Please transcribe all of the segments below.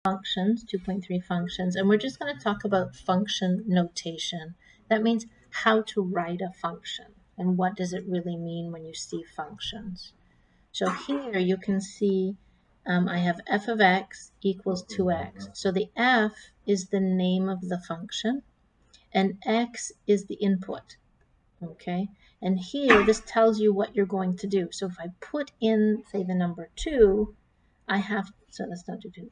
functions, 2.3 functions, and we're just going to talk about function notation. That means how to write a function and what does it really mean when you see functions. So here you can see I have f of x equals 2x. So the f is the name of the function and x is the input. Okay, and here this tells you what you're going to do. So if I put in, say, the number 2, I have, so let's not do 2.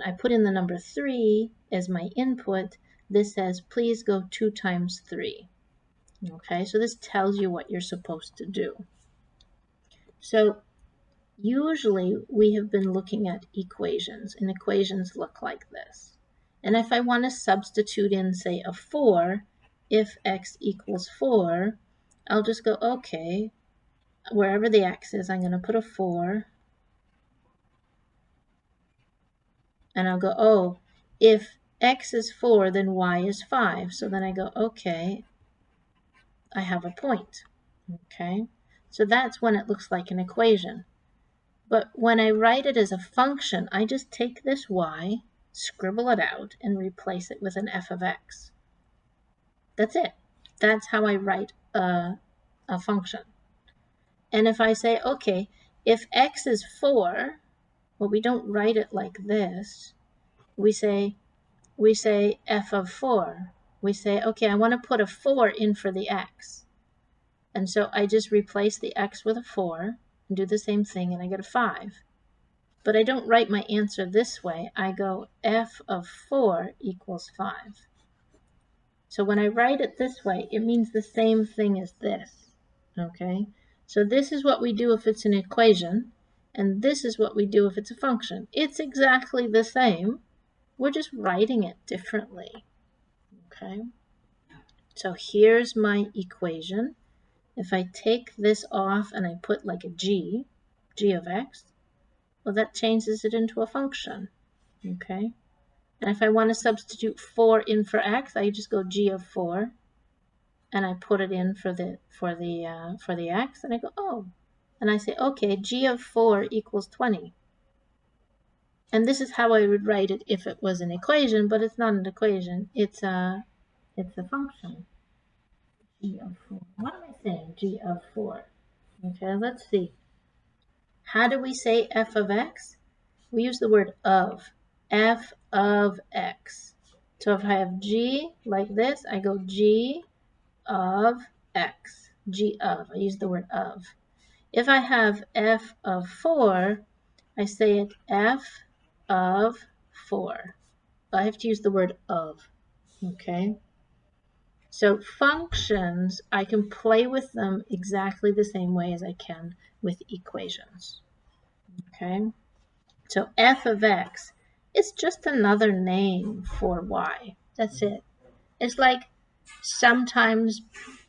I put in the number 3 as my input. This says, please go 2 times 3. Okay, so this tells you what you're supposed to do. So usually we have been looking at equations, and equations look like this. And if I want to substitute in, say, a 4, if x equals 4, I'll just go, okay, wherever the x is, I'm going to put a 4. And I'll go, oh, if x is 4, then y is 5. So then I go, okay, I have a point. Okay, so that's when it looks like an equation. But when I write it as a function, I just take this y, scribble it out, and replace it with an f of x. That's it. That's how I write a function. And if I say, okay, if x is 4, well, we don't write it like this. We say f of 4. We say, okay, I want to put a 4 in for the x. And so I just replace the x with a 4 and do the same thing, and I get a 5. But I don't write my answer this way. I go f of 4 equals 5. So when I write it this way, it means the same thing as this. Okay? So this is what we do if it's an equation, and this is what we do if it's a function. It's exactly the same. We're just writing it differently. Okay? So here's my equation. If I take this off and I put like a g of x, well, that changes it into a function. Okay? And if I want to substitute 4 in for x, I just go g of 4, and I put it in for the x, and I go, oh, and I say, okay, g of 4 equals 20. And this is how I would write it if it was an equation, but it's not an equation. It's a function. G of 4. What am I saying? G of 4. Okay, let's see. How do we say f of x? We use the word of. F of x. So if I have g like this, I go g of x. G of. I use the word of. If I have f of 4, I say it f of 4. I have to use the word of. Okay? So functions, I can play with them exactly the same way as I can with equations. Okay? So f of x is just another name for y. That's it. It's like sometimes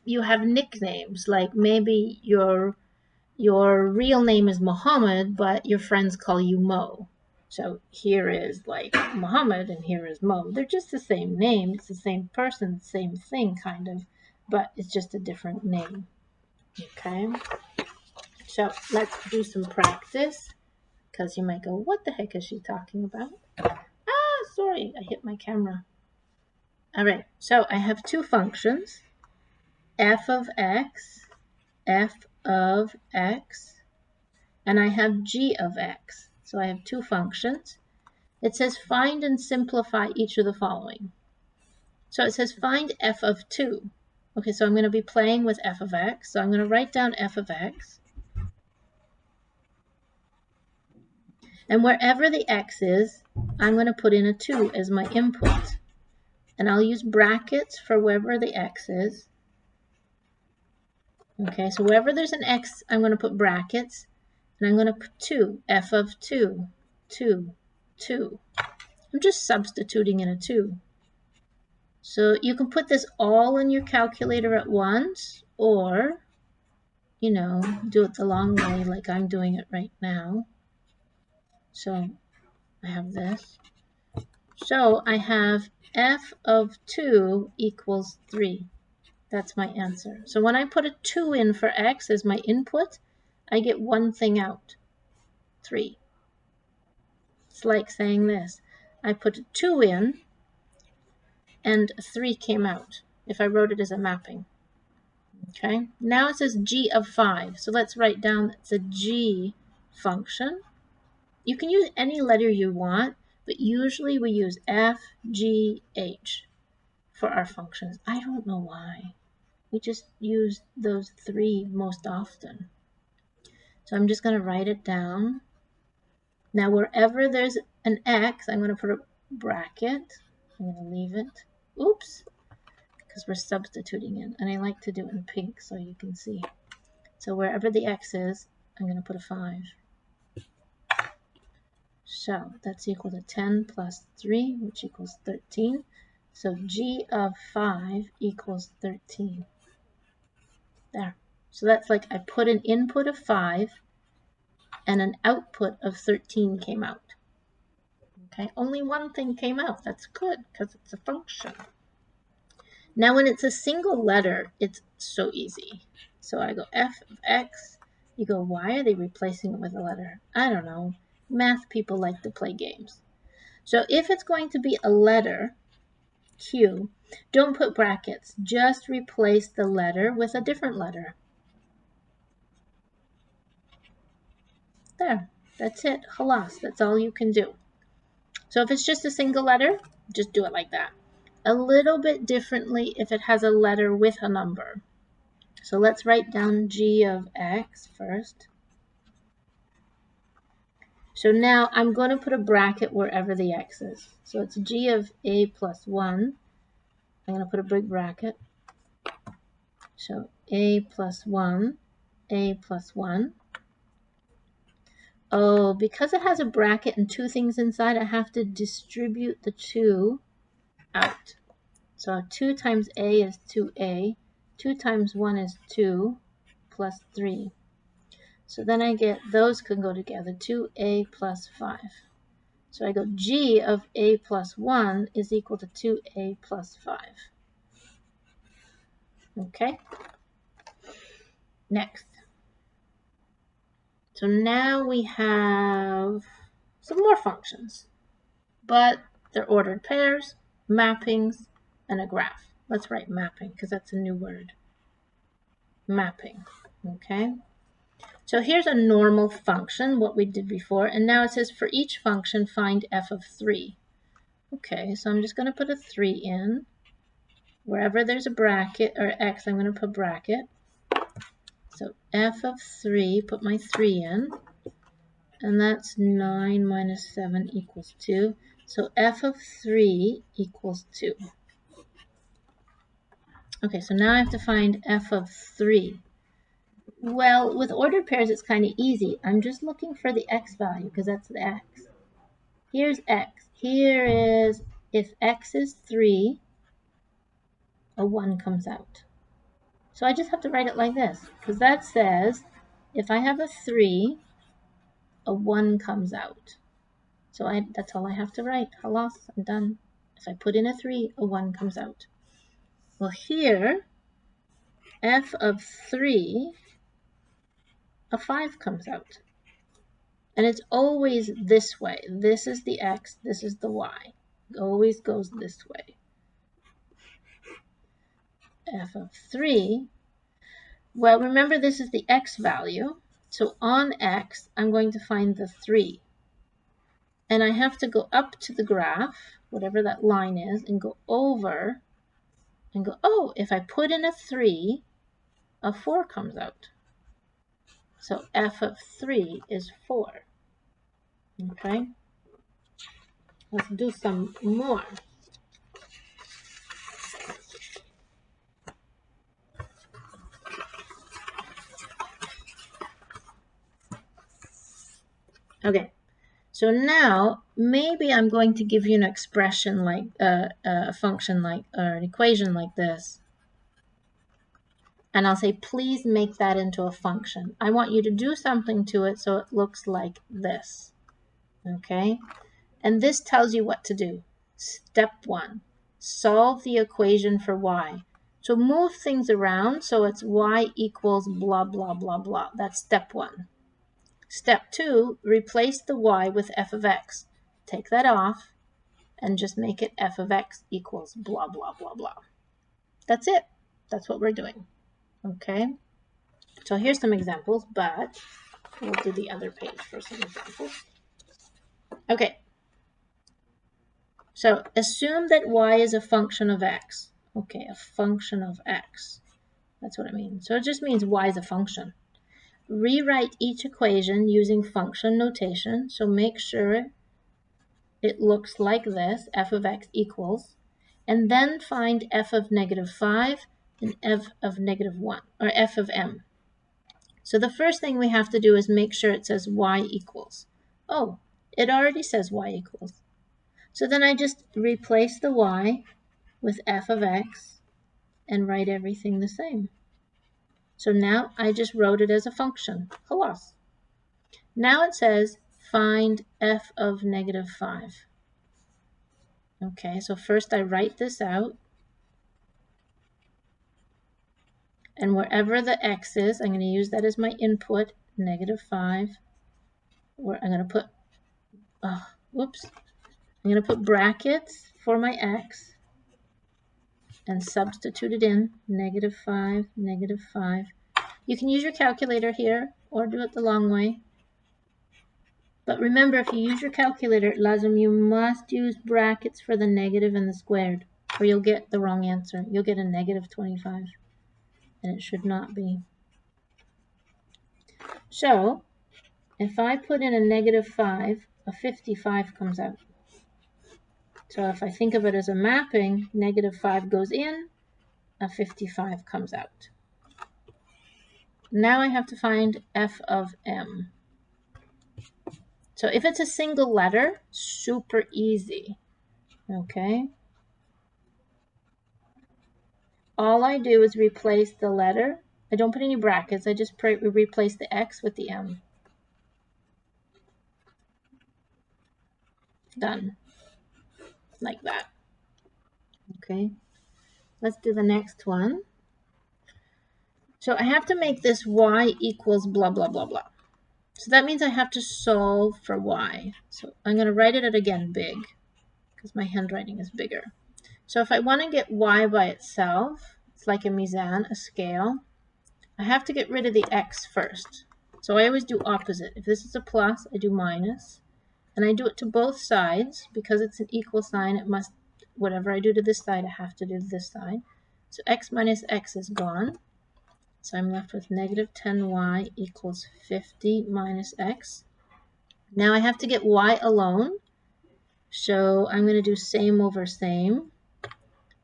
you have nicknames, like maybe your real name is Muhammad, but your friends call you Mo. So here is like Muhammad and here is Mo. They're just the same name. It's the same person, same thing kind of, but it's just a different name. Okay? So let's do some practice, because you might go, what the heck is she talking about? Ah, sorry, I hit my camera. All right, so I have two functions, f of x, and I have g of x. So I have two functions. It says find and simplify each of the following. So it says find f of 2. Okay, so I'm going to be playing with f of x. So I'm going to write down f of x. And wherever the x is, I'm going to put in a 2 as my input. And I'll use brackets for wherever the x is. Okay, so wherever there's an x, I'm going to put brackets. And I'm going to put 2, f of 2, 2, 2. I'm just substituting in a 2. So you can put this all in your calculator at once, or, you know, do it the long way like I'm doing it right now. So I have this. So I have f of 2 equals 3. That's my answer. So when I put a 2 in for x as my input, I get one thing out, 3. It's like saying this. I put a 2 in, and a 3 came out, if I wrote it as a mapping. Okay, now it says g of 5, so let's write down it's a g function. You can use any letter you want, but usually we use F, G, H for our functions. I don't know why. We just use those 3 most often. So I'm just going to write it down. Now wherever there's an X, I'm going to put a bracket. I'm going to leave it. Oops, because we're substituting in. And I like to do it in pink so you can see. So wherever the X is, I'm going to put a 5. So that's equal to 10 plus 3, which equals 13. So g of 5 equals 13. There. So that's like I put an input of 5 and an output of 13 came out. Okay, only one thing came out. That's good because it's a function. Now when it's a single letter, it's so easy. So I go f of x. You go, why are they replacing it with a letter? I don't know. Math people like to play games. So if it's going to be a letter, Q, don't put brackets. Just replace the letter with a different letter. There, that's it. Halas, that's all you can do. So if it's just a single letter, just do it like that. A little bit differently if it has a letter with a number. So let's write down g of x first. So now I'm going to put a bracket wherever the x is. So it's g of a plus 1. I'm going to put a big bracket. So a plus 1, a plus 1. Oh, because it has a bracket and 2 things inside, I have to distribute the 2 out. So 2 times a is 2a. 2 times 1 is 2 plus 3. So then I get, those can go together, 2a plus 5. So I go g of a plus 1 is equal to 2a plus 5. Okay? Next. So now we have some more functions, but they're ordered pairs, mappings, and a graph. Let's write mapping because that's a new word. Mapping. Okay? So here's a normal function, what we did before, and now it says for each function find f of 3. Okay, so I'm just going to put a 3 in. Wherever there's a bracket or x, I'm going to put bracket. So f of 3, put my 3 in, and that's 9 minus 7 equals 2. So f of 3 equals 2. Okay, so now I have to find f of 3. Well, with ordered pairs, it's kind of easy. I'm just looking for the x value because that's the x. Here's x. Here is, if x is 3, a 1 comes out. So I just have to write it like this because that says if I have a 3, a 1 comes out. So that's all I have to write. Halas, I'm done. If I put in a 3, a 1 comes out. Well, here, f of 3, a 5 comes out. And it's always this way. This is the x, this is the y. It always goes this way. F of 3, well, remember this is the x value. So on x, I'm going to find the 3. And I have to go up to the graph, whatever that line is, and go over and go, oh, if I put in a 3, a 4 comes out. So f of 3 is 4. Okay? Let's do some more. Okay, so now maybe I'm going to give you an expression like a function like, or an equation like this. And I'll say, please make that into a function. I want you to do something to it so it looks like this. Okay? And this tells you what to do. Step 1, solve the equation for y. So move things around so it's y equals blah, blah, blah, blah. That's step 1. Step 2, replace the y with f of x. Take that off and just make it f of x equals blah, blah, blah, blah. That's it. That's what we're doing. Okay. So here's some examples, but we'll do the other page for some examples. Okay. So assume that y is a function of x. Okay, a function of x. That's what it means. So it just means y is a function. Rewrite each equation using function notation. So make sure it looks like this, f of x equals, and then find f of -5 and f of -1, or f of m. So the first thing we have to do is make sure it says y equals. Oh, it already says y equals. So then I just replace the y with f of x and write everything the same. So now I just wrote it as a function. Halas. Now it says find f of -5. Okay, so first I write this out. And wherever the x is, I'm going to use that as my input, -5. Where I'm going to put, whoops, I'm going to put brackets for my x and substitute it in, -5, -5. You can use your calculator here or do it the long way. But remember, if you use your calculator, Lazim, you must use brackets for the negative and the squared, or you'll get the wrong answer. You'll get a -25, and it should not be. So, if I put in a -5, a 55 comes out. So if I think of it as a mapping, -5 goes in, a 55 comes out. Now I have to find f of m. So if it's a single letter, super easy. Okay. All I do is replace the letter. I don't put any brackets. I just replace the x with the m. Done. Like that. Okay. Let's do the next one. So I have to make this y equals blah, blah, blah, blah. So that means I have to solve for y. So I'm going to write it again big because my handwriting is bigger. So if I want to get y by itself, it's like a mizan, a scale. I have to get rid of the x first. So I always do opposite. If this is a plus, I do minus. And I do it to both sides because it's an equal sign. It must, whatever I do to this side, I have to do to this side. So x minus x is gone. So I'm left with -10y equals 50 minus x. Now I have to get y alone. So I'm going to do same over same.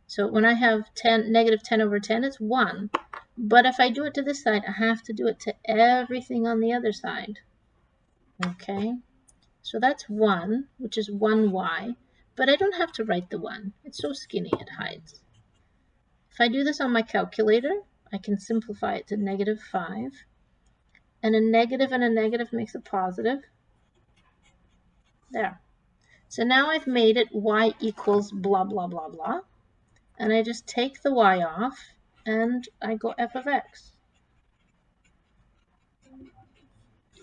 So when I have -10 over 10, it's 1. But if I do it to this side, I have to do it to everything on the other side. Okay, so that's 1, which is 1y. But I don't have to write the 1. It's so skinny it hides. If I do this on my calculator, I can simplify it to -5. And a negative makes a positive. There. So now I've made it y equals blah, blah, blah, blah. And I just take the y off, and I go f of x.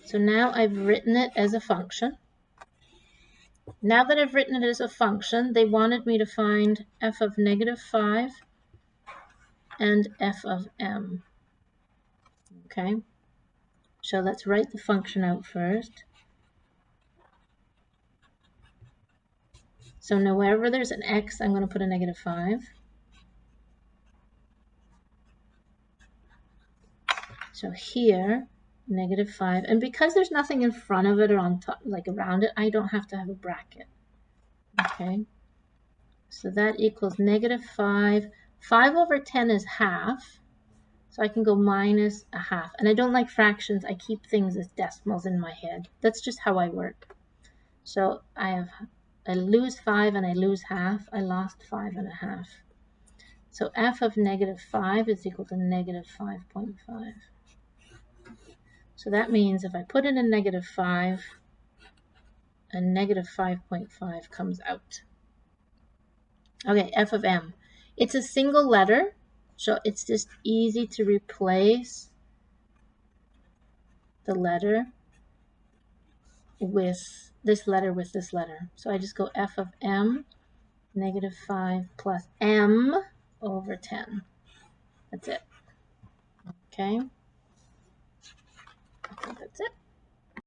So now I've written it as a function. Now that I've written it as a function, they wanted me to find f of -5 and f of m. Okay, so let's write the function out first. So now wherever there's an x, I'm going to put a -5. So here, -5. And because there's nothing in front of it or on top, like around it, I don't have to have a bracket. Okay, so that equals -5. 5 over 10 is half. So I can go minus a half. And I don't like fractions. I keep things as decimals in my head. That's just how I work. So I lose 5 and I lose half. I lost 5.5. So f of -5 is equal to -5.5. So that means if I put in a -5, a -5.5 comes out. Okay, f of m. It's a single letter, so it's just easy to replace the letter with this letter with this letter. So I just go f of m negative 5 plus m over 10. That's it. Okay.